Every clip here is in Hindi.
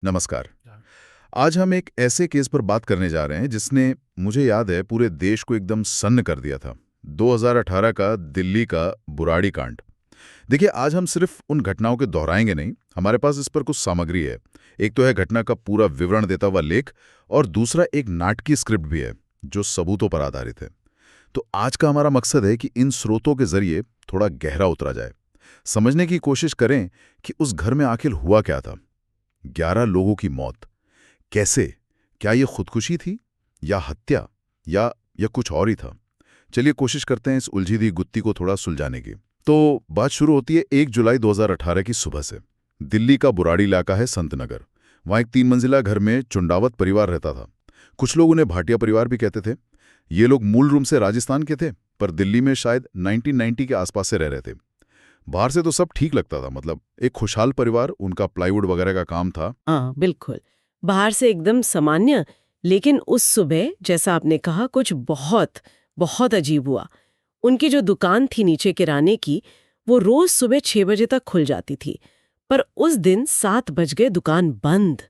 नमस्कार। आज हम एक ऐसे केस पर बात करने जा रहे हैं जिसने, मुझे याद है, पूरे देश को एकदम सन्न कर दिया था। 2018 का दिल्ली का बुराड़ी कांड। देखिए, आज हम सिर्फ उन घटनाओं के दोहराएंगे नहीं, हमारे पास इस पर कुछ सामग्री है। एक तो है घटना का पूरा विवरण देता हुआ लेख, और दूसरा एक नाटकीय स्क्रिप्ट भी है जो सबूतों पर आधारित है। तो आज का हमारा मकसद है कि इन स्रोतों के जरिए थोड़ा गहरा उतरा जाए, समझने की कोशिश करें कि उस घर में आखिर हुआ क्या था। 11 लोगों की मौत कैसे? क्या ये खुदकुशी थी, या हत्या, या कुछ और ही था? चलिए कोशिश करते हैं इस उलझी हुई गुत्थी को थोड़ा सुलझाने की। तो बात शुरू होती है 1 जुलाई 2018 की सुबह से। दिल्ली का बुराड़ी इलाका है संत नगर। वहां एक 3 मंजिला घर में चुंडावत परिवार रहता था। कुछ लोग उन्हें भाटिया परिवार भी कहते थे। ये लोग मूल रूप से राजस्थान के थे, पर दिल्ली में शायद 1990 के आसपास से रह रहे थे। बाहर से तो सब ठीक लगता था, मतलब एक खुशहाल परिवार, उनका प्लाईवुड वगैरह का काम था। हाँ, बिल्कुल। बाहर से एकदम सामान्य, लेकिन उस सुबह, जैसा आपने कहा, कुछ बहुत बहुत अजीब हुआ। उनकी जो दुकान थी नीचे किराने की, वो रोज सुबह 6 बजे तक खुल जाती थी। पर उस दिन 7 बज गए, दुकान बंद।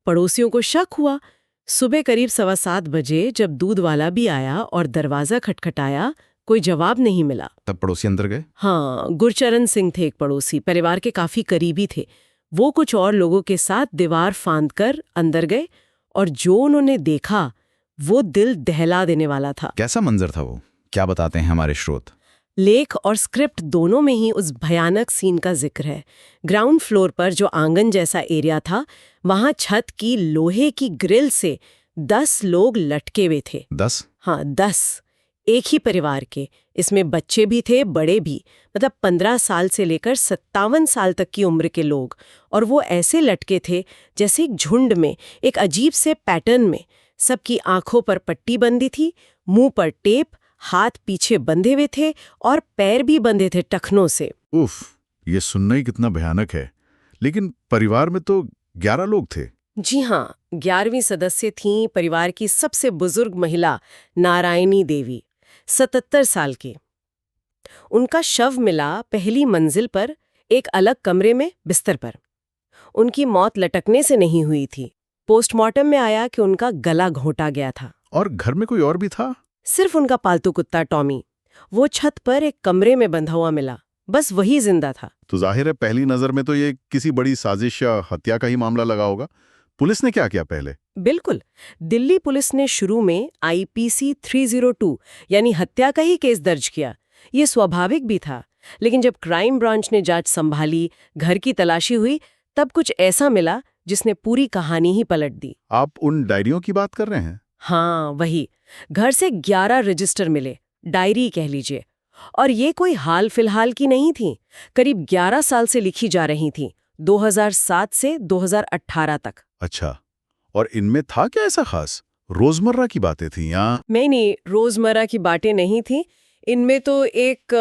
पड़ोसियों को शक हुआ। सुबह करीब 7:15 बजे जब दूध वाला भी आया और दरवाजा खटखटाया, कोई जवाब नहीं मिला। तब पड़ोसी अंदर गए। हाँ, गुरचरण सिंह थे एक पड़ोसी, परिवार के काफी करीबी थे। वो कुछ और लोगों के साथ दीवार फांदकर अंदर गए, और जो उन्होंने देखा वो दिल दहला देने वाला था। कैसा मंजर था वो? क्या बताते हैं हमारे स्रोत? लेख और स्क्रिप्ट दोनों में ही उस भयानक सीन का जिक्र है। ग्राउंड फ्लोर पर जो आंगन जैसा एरिया था, वहां छत की लोहे की ग्रिल से 10 लोग लटके हुए थे। 10? हाँ, 10। एक ही परिवार के। इसमें बच्चे भी थे, बड़े भी। मतलब 15 साल से लेकर 57 साल तक की उम्र के लोग। और वो ऐसे लटके थे जैसे एक झुंड में, एक अजीब से पैटर्न में। सबकी आंखों पर पट्टी बंधी थी, मुंह पर टेप, हाथ पीछे बंधे हुए थे, और पैर भी बंधे थे टखनों से। उफ, ये सुनना ही कितना भयानक है। लेकिन परिवार में तो 11 लोग थे। जी हाँ, 11वीं सदस्य थीं परिवार की सबसे बुजुर्ग महिला, नारायणी देवी, 77 साल की। उनका शव मिला पहली मंजिल पर, एक अलग कमरे में बिस्तर पर। उनकी मौत लटकने से नहीं हुई थी। पोस्टमार्टम में आया कि उनका गला घोंटा गया था। और घर में कोई और भी था? सिर्फ उनका पालतू कुत्ता टॉमी। वो छत पर एक कमरे में बंधा हुआ मिला, बस वही जिंदा था। तो जाहिर है पहली नजर में तो ये किसी बड़ी साजिश या हत्या का ही मामला लगा होगा। पुलिस ने क्या किया पहले? बिल्कुल। दिल्ली पुलिस ने शुरू में आईपीसी 302 यानी हत्या का ही केस दर्ज किया। ये स्वाभाविक भी था। लेकिन जब क्राइम ब्रांच ने जांच संभाली, घर की तलाशी हुई, तब कुछ ऐसा मिला जिसने पूरी कहानी ही पलट दी। आप उन डायरियों की बात कर रहे हैं? हाँ, वही। घर से 11 रजिस्टर मिले, डायरी कह लीजिए। और ये कोई हाल फिलहाल की नहीं थी, करीब 11 साल से लिखी जा रही थी, 2007 से 2018 तक। अच्छा, और इनमें था क्या ऐसा खास? रोजमर्रा की बातें थी या? नहीं, रोजमर्रा की बातें नहीं थी। इनमें तो एक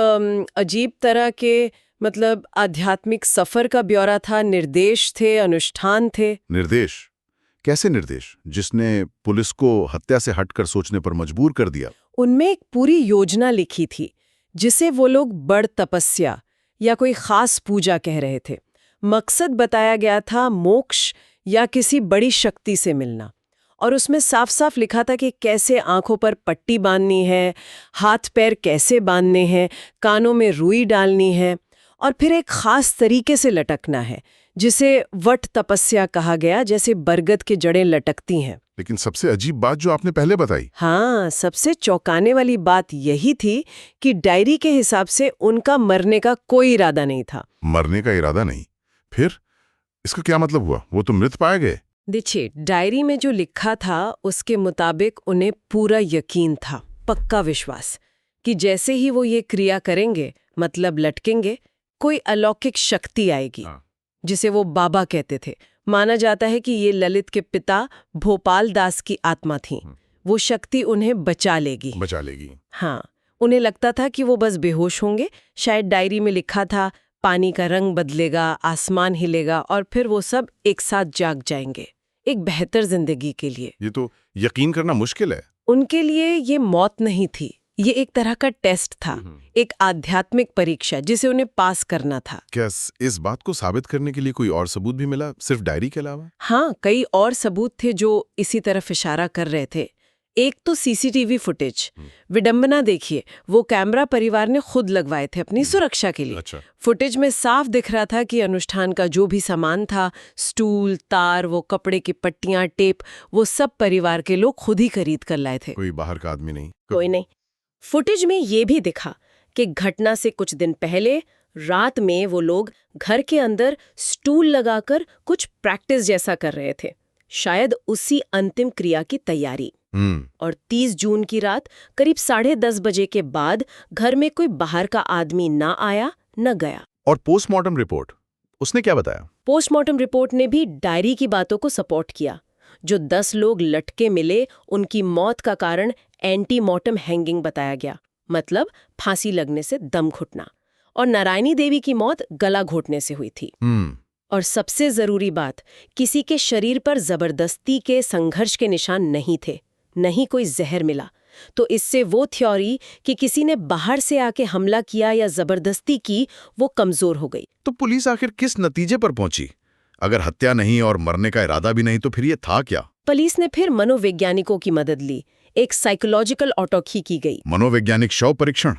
अजीब तरह के, मतलब आध्यात्मिक सफर का ब्यौरा था, निर्देश थे, अनुष्ठान थे। निर्देश? कैसे निर्देश, जिसने पुलिस को हत्या से हटकर सोचने पर मजबूर कर दिया? उनमें एक पूरी योजना लिखी थी, जिसे वो लोग बड़ तपस्या या कोई खास पूजा कह रहे थे। मकसद बताया गया था मोक्ष या किसी बड़ी शक्ति से मिलना। और उसमें साफ साफ लिखा था कि कैसे आंखों पर पट्टी बांधनी है, हाथ पैर कैसे बांधने हैं, कानों में रुई डालनी है, और फिर एक खास तरीके से लटकना है, जिसे वट तपस्या कहा गया, जैसे बरगद की जड़ें लटकती हैं। लेकिन सबसे अजीब बात जो आपने पहले बताई। हाँ, सबसे चौंकाने वाली बात यही थी कि डायरी के हिसाब से उनका मरने का कोई इरादा नहीं था। मरने का इरादा नहीं? फिर इसका क्या मतलब हुआ? वो तो मृत पाए गए। देखिए, डायरी में जो लिखा था उसके मुताबिक उन्हें पूरा यकीन था, पक्का विश्वास, कि जैसे ही वो ये क्रिया करेंगे, मतलब लटकेंगे, कोई अलौकिक शक्ति आएगी, जिसे वो बाबा कहते थे। माना जाता है कि ये ललित के पिता भोपाल दास की आत्मा थी। वो शक्ति उन्हें बचा लेगी। हाँ, उन्हें लगता था कि वो बस बेहोश होंगे। शायद डायरी में लिखा था पानी का रंग बदलेगा, आसमान हिलेगा, और फिर वो सब एक साथ जाग जाएंगे, एक बेहतर जिंदगी के लिए। ये तो यकीन करना मुश्किल है। उनके लिए ये मौत नहीं थी, ये एक तरह का टेस्ट था, एक आध्यात्मिक परीक्षा जिसे उन्हें पास करना था। क्या इस बात को साबित करने के लिए कोई और सबूत भी मिला, सिर्फ डायरी के अलावा? हाँ, कई और सबूत थे जो इसी तरफ इशारा कर रहे थे। एक तो सीसीटीवी फुटेज। विडंबना देखिए, वो कैमरा परिवार ने खुद लगवाए थे अपनी सुरक्षा के लिए। अच्छा। फुटेज में साफ दिख रहा था कि अनुष्ठान का जो भी सामान था, स्टूल, तार, वो कपड़े की पट्टियां, टेप, वो सब परिवार के लोग खुद ही खरीद कर लाए थे। कोई बाहर का आदमी नहीं? कोई नहीं। फुटेज में ये भी दिखा कि घटना से कुछ दिन पहले रात में वो लोग घर के अंदर स्टूल लगाकर कुछ प्रैक्टिस जैसा कर रहे थे, शायद उसी अंतिम क्रिया की तैयारी। और 30 जून की रात करीब 10:30 बजे के बाद घर में कोई बाहर का आदमी ना आया न गया। और पोस्टमार्टम रिपोर्ट, उसने क्या बताया? पोस्टमार्टम रिपोर्ट ने भी डायरी की बातों को सपोर्ट किया। जो 10 लोग लटके मिले, उनकी मौत का कारण एंटीमॉर्टम हैंगिंग बताया गया, मतलब फांसी लगने से दम घुटना। और नारायणी देवी की मौत गला घोटने से हुई थी। और सबसे जरूरी बात, किसी के शरीर पर जबरदस्ती के संघर्ष के निशान नहीं थे, नहीं कोई जहर मिला। तो इससे वो थ्योरी कि किसी ने बाहर से आके हमला किया या जबरदस्ती की, वो कमजोर हो गई। तो पुलिस आखिर किस नतीजे पर पहुंची? अगर हत्या नहीं और मरने का इरादा भी नहीं, तो फिर ये था क्या? पुलिस ने फिर मनोवैज्ञानिकों की मदद ली। एक साइकोलॉजिकल ऑटोप्सी की गई। मनोवैज्ञानिक शव परीक्षण,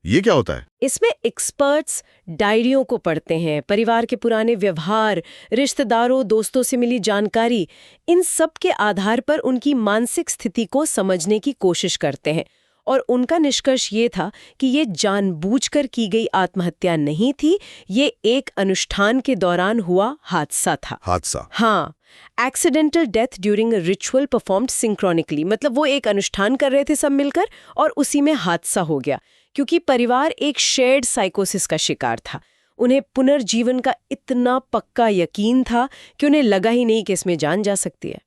ये क्या होता है? इसमें एक्सपर्ट्स डायरियों को पढ़ते हैं, परिवार के पुराने व्यवहार, रिश्तेदारों, दोस्तों से मिली जानकारी, इन सब के आधार पर उनकी मानसिक स्थिति को समझने की कोशिश करते हैं। और उनका निष्कर्ष ये था कि ये जानबूझकर की गई आत्महत्या नहीं थी, ये एक अनुष्ठान के दौरान हुआ हादसा था। हादसा? हाँ, accidental death during a ritual performed सिंक्रोनिकली, मतलब वो एक अनुष्ठान कर रहे थे सब मिलकर और उसी में हादसा हो गया। क्योंकि परिवार एक शेयर्ड साइकोसिस का शिकार था। उन्हें पुनर्जीवन का इतना पक्का यकीन था कि उन्हें लगा ही नहीं कि इसमें जान जा सकती है।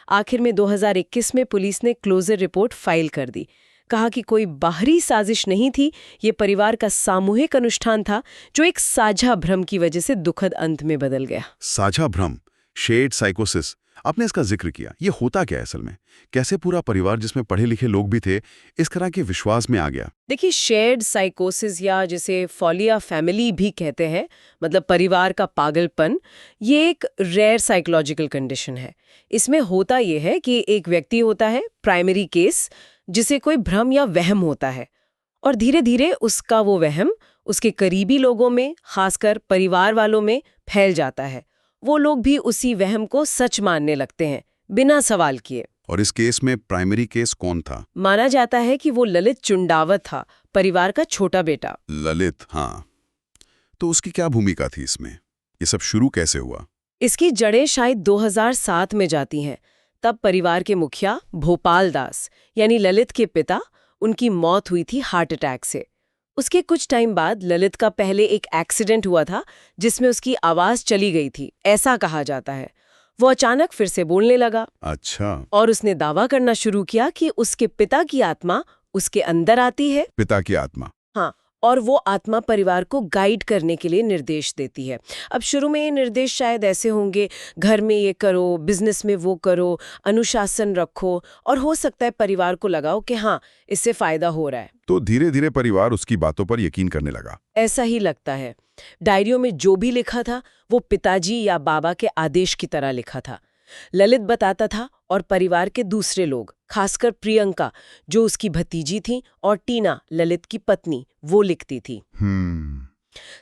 आखिर में 2021 में पुलिस ने क्लोजर रिपोर्ट फाइल कर दी। कहा कि कोई बाहरी साजिश नहीं थी, ये परिवार का सामूहिक अनुष्ठान था जो एक साझा भ्रम की वजह से दुखद अंत में बदल गया। साझा भ्रम, शेयर्ड साइकोसिस, आपने इसका जिक्र किया। ये होता क्या है असल में? कैसे पूरा परिवार, जिसमें पढ़े लिखे लोग भी थे, इस तरह के विश्वास में आ गया? देखिए, शेयर्ड साइकोसिस या जिसे फॉलिया फैमिली भी कहते हैं, मतलब परिवार का पागलपन, ये एक रेयर साइकोलॉजिकल कंडीशन है। इसमें होता ये है कि एक व्यक्ति होता है, प्राइमरी केस, जिसे कोई भ्रम या वहम होता है, और धीरे धीरे उसका वो वहम उसके करीबी लोगों में, खासकर परिवार वालों में फैल जाता है। वो लोग भी उसी वहम को सच मानने लगते हैं, बिना सवाल किए। और इस केस में प्राइमरी केस कौन था? माना जाता है कि वो ललित चुंडावत था, परिवार का छोटा बेटा। ललित, हाँ। तो उसकी क्या भूमिका थी इसमें? ये सब शुरू कैसे हुआ? इसकी जड़ें शायद 2007 में जाती हैं। तब परिवार के मुखिया भोपाल दास, यानी ललित के पिता, उनकी मौत हुई थी हार्ट अटैक से। उसके कुछ टाइम बाद ललित का पहले एक एक्सीडेंट हुआ था जिसमें उसकी आवाज चली गई थी, ऐसा कहा जाता है। वो अचानक फिर से बोलने लगा। अच्छा। और उसने दावा करना शुरू किया कि उसके पिता की आत्मा उसके अंदर आती है। पिता की आत्मा? हाँ, और वो आत्मा परिवार को गाइड करने के लिए निर्देश देती है। अब शुरू में ये निर्देश शायद ऐसे होंगे, घर में ये करो, बिजनेस में वो करो, अनुशासन रखो, और हो सकता है परिवार को लगाओ कि हाँ, इससे फायदा हो रहा है। तो धीरे धीरे परिवार उसकी बातों पर यकीन करने लगा। ऐसा ही लगता है। डायरियों में जो भी लिखा था वो पिताजी या बाबा के आदेश की तरह लिखा था। ललित बताता था और परिवार के दूसरे लोग, खासकर प्रियंका जो उसकी भतीजी थी, और टीना ललित की पत्नी, वो लिखती थी।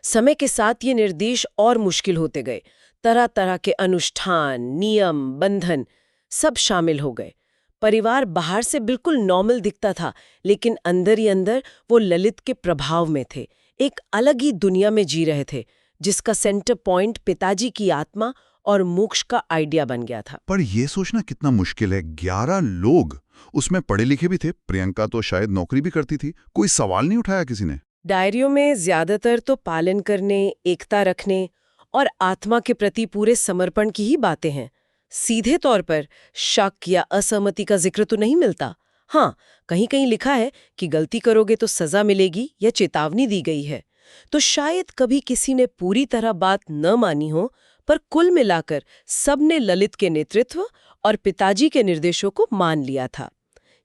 समय के साथ ये निर्देश और मुश्किल होते गए। तरह तरह के अनुष्ठान, नियम, बंधन सब शामिल हो गए। परिवार बाहर से बिल्कुल नॉर्मल दिखता था, लेकिन अंदर ही अंदर वो ललित के प्रभाव में थे, एक अलग ही दुनिया में जी रहे थे, जिसका सेंटर पॉइंट पिताजी की आत्मा और मोक्ष का आइडिया बन गया था। पर यह सोचना कितना मुश्किल है, 11 लोग, उसमें पढ़े लिखे भी थे, प्रियंका तो शायद नौकरी भी करती थी, कोई सवाल नहीं उठाया किसी ने? डायरियों में ज्यादातर तो पालन करने, एकता रखने और आत्मा के प्रति पूरे समर्पण की ही बातें हैं। सीधे तौर पर शक या असहमति का जिक्र तो नहीं मिलता। हाँ, कहीं कहीं लिखा है कि गलती करोगे तो सजा मिलेगी या चेतावनी दी गई है। तो शायद कभी किसी ने पूरी तरह बात न मानी हो, पर कुल मिलाकर सबने ललित के नेतृत्व और पिताजी के निर्देशों को मान लिया था।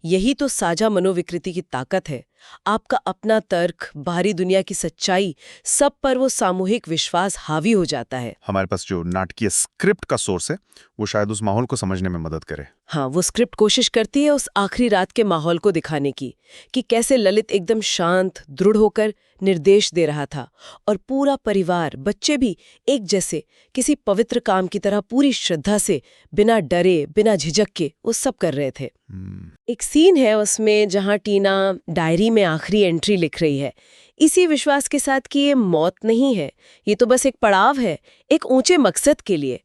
यही तो साझा मनोविकृति की ताकत है। आपका अपना तर्क, बाहरी दुनिया की सच्चाई, सब पर वो सामूहिक विश्वास हावी हो जाता है। हमारे पास जो नाटकीय स्क्रिप्ट का सोर्स है वो शायद उस माहौल को समझने में मदद करे। हाँ, वो स्क्रिप्ट कोशिश करती है उस आखिरी रात के माहौल को दिखाने की, कि कैसे ललित एकदम शांत, दृढ़ होकर निर्देश दे रहा था और पूरा परिवार, बच्चे भी एक जैसे किसी पवित्र काम की तरह पूरी श्रद्धा से, बिना डरे, बिना झिझक के वो सब कर रहे थे। एक सीन है उसमें जहां टीना डायरी में आखिरी एंट्री लिख रही है, इसी विश्वास के साथ कि ये मौत नहीं है, ये तो बस एक पड़ाव है, एक ऊंचे मकसद के लिए।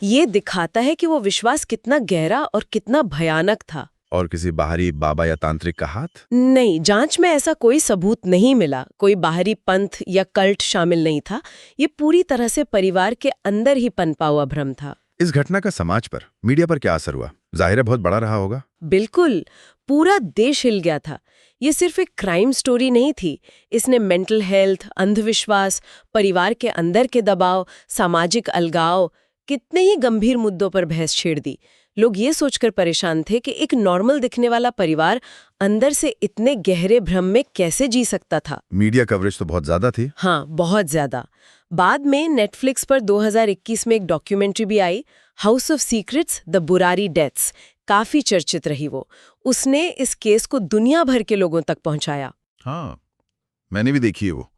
ये दिखाता है कि वो विश्वास कितना गहरा और कितना भयानक था। और किसी बाहरी बाबा या तांत्रिक का हाथ? नहीं, जांच में ऐसा कोई सबूत नहीं मिला, कोई बाहरी पंथ या कल्ट शामिल नहीं था। ये पूरी तरह से परिवार के अंदर ही पनपा हुआ भ्रम था। इस घटना का समाज पर, मीडिया पर क्या असर हुआ? जाहिर है बहुत बड़ा रहा होगा। बिल्कुल, पूरा देश हिल गया था। ये सिर्फ एक क्राइम स्टोरी नहीं थी, इसने मेंटल हेल्थ, अंधविश्वास, परिवार के अंदर के दबाव, सामाजिक अलगाव, कितने ही गंभीर मुद्दों पर बहस छेड़ दी। लोग ये सोचकर परेशान थे कि एक नॉर्मल दिखने वाला परिवार अंदर से इतने गहरे भ्रम में कैसे जी सकता था। मीडिया कवरेज तो बहुत ज्यादा थी। हाँ, बहुत ज्यादा। बाद में नेटफ्लिक्स पर 2021 में एक डॉक्यूमेंट्री भी आई, house of secrets, the Burari deaths. काफी चर्चित रही वो। उसने इस केस को दुनिया भर के लोगों तक पहुंचाया। हाँ, मैंने भी देखी है वो।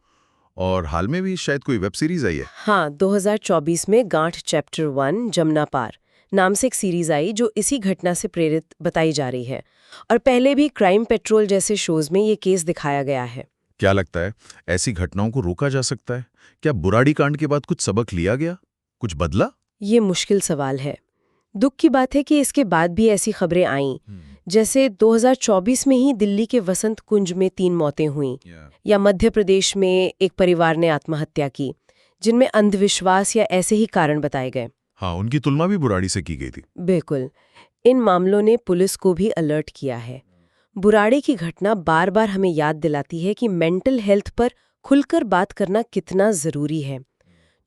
और हाल में भी शायद कोई वेब सीरीज आई है। हाँ, 2024 में गांठ चैप्टर 1 जमुना पार नाम से एक सीरीज आई जो इसी घटना से प्रेरित बताई जा रही है। और पहले भी क्राइम पेट्रोल जैसे शोज में ये केस दिखाया गया है। क्या लगता है, ऐसी घटनाओं को रोका जा सकता है? क्या बुराड़ी कांड के बाद कुछ सबक लिया गया, कुछ बदला? ये मुश्किल सवाल है। दुख की बात है कि इसके बाद भी ऐसी खबरें आईं, जैसे 2024 में ही दिल्ली के वसंत कुंज में 3 मौतें हुईं, या मध्य प्रदेश में एक परिवार ने आत्महत्या की, जिनमें अंधविश्वास या ऐसे ही कारण बताए गए। हाँ, उनकी तुलना भी बुराड़ी से की गई थी। बिल्कुल। इन मामलों ने पुलिस को भी अलर्ट किया है। बुराड़ी की घटना बार बार हमें याद दिलाती है कि मेंटल हेल्थ पर खुलकर बात करना कितना जरूरी है।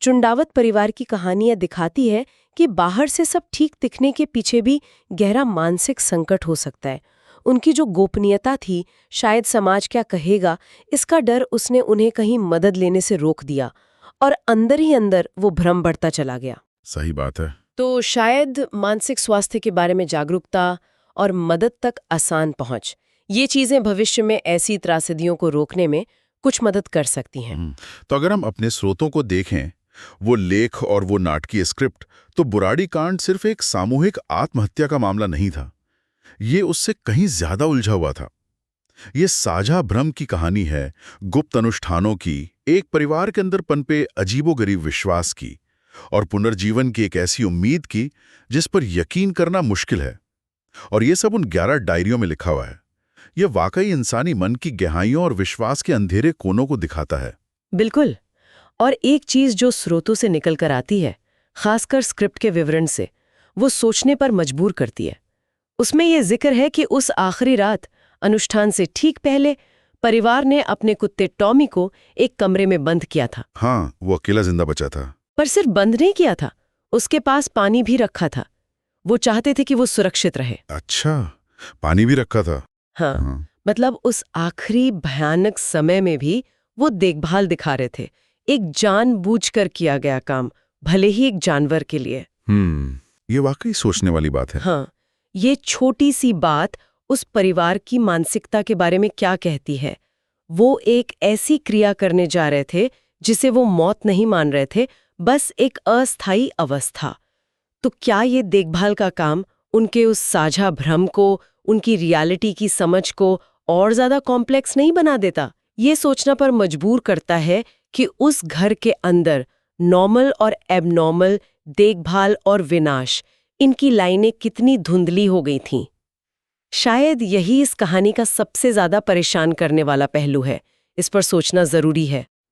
चुंडावत परिवार की कहानियां दिखाती है कि बाहर से सब ठीक दिखने के पीछे भी गहरा मानसिक संकट हो सकता है। उनकी जो गोपनीयता थी, शायद समाज क्या कहेगा, इसका डर उसने उन्हें कहीं मदद लेने से रोक दिया, और अंदर ही अंदर वो भ्रम बढ़ता चला गया। सही बात है। तो शायद मानसिक स्वास्थ्य के बारे में जागरूकता और मदद तक आसान पहुंच, ये चीजें भविष्य में ऐसी त्रासदियों को रोकने में कुछ मदद कर सकती हैं। तो अगर हम अपने स्रोतों को देखें, वो लेख और वो नाटकीय स्क्रिप्ट, तो बुराड़ी कांड सिर्फ एक सामूहिक आत्महत्या का मामला नहीं था। ये उससे कहीं ज्यादा उलझा हुआ था। ये साझा भ्रम की कहानी है, गुप्त अनुष्ठानों की, एक परिवार के अंदर पनपे अजीबोगरीब विश्वास की, और पुनर्जीवन की एक ऐसी उम्मीद की जिस पर यकीन करना मुश्किल है। और ये सब उन 11 डायरियों में लिखा हुआ है। ये वाकई इंसानी मन की गहराइयों और विश्वास के अंधेरे कोनों को दिखाता है। बिल्कुल। और एक चीज जो स्रोतों से निकल कर आती है, खासकर स्क्रिप्ट के विवरण से, वो सोचने पर मजबूर करती है। उसमें ये जिक्र है कि उस आखिरी रात, अनुष्ठान से ठीक पहले, परिवार ने अपने कुत्ते टॉमी को एक कमरे में बंद किया था। हाँ, वो अकेला जिंदा बचा था। पर सिर्फ बंद नहीं किया था, उसके पास पानी भी रखा था। वो चाहते थे कि वो सुरक्षित रहे। अच्छा, पानी भी रखा था। हाँ, मतलब उस आखिरी भयानक समय में भी वो देखभाल दिखा रहे थे। एक जानबूझकर किया गया काम, भले ही एक जानवर के लिए। ये वाकई सोचने वाली बात है। हाँ, ये छोटी सी बात उस परिवार की मानसिकता के बारे में क्या कहती है। वो एक ऐसी क्रिया करने जा रहे थे जिसे वो मौत नहीं मान रहे थे, बस एक अस्थायी अवस्था। तो क्या ये देखभाल का काम उनके उस साझा भ्रम को, उनकी रियलिटी की समझ को और ज्यादा कॉम्प्लेक्स नहीं बना देता? ये सोचना पर मजबूर करता है कि उस घर के अंदर नॉर्मल और एबनॉर्मल, देखभाल और विनाश, इनकी लाइनें कितनी धुंधली हो गई थीं। शायद यही इस कहानी का सबसे ज्यादा परेशान करने वाला पहलू है। इस पर सोचना जरूरी है।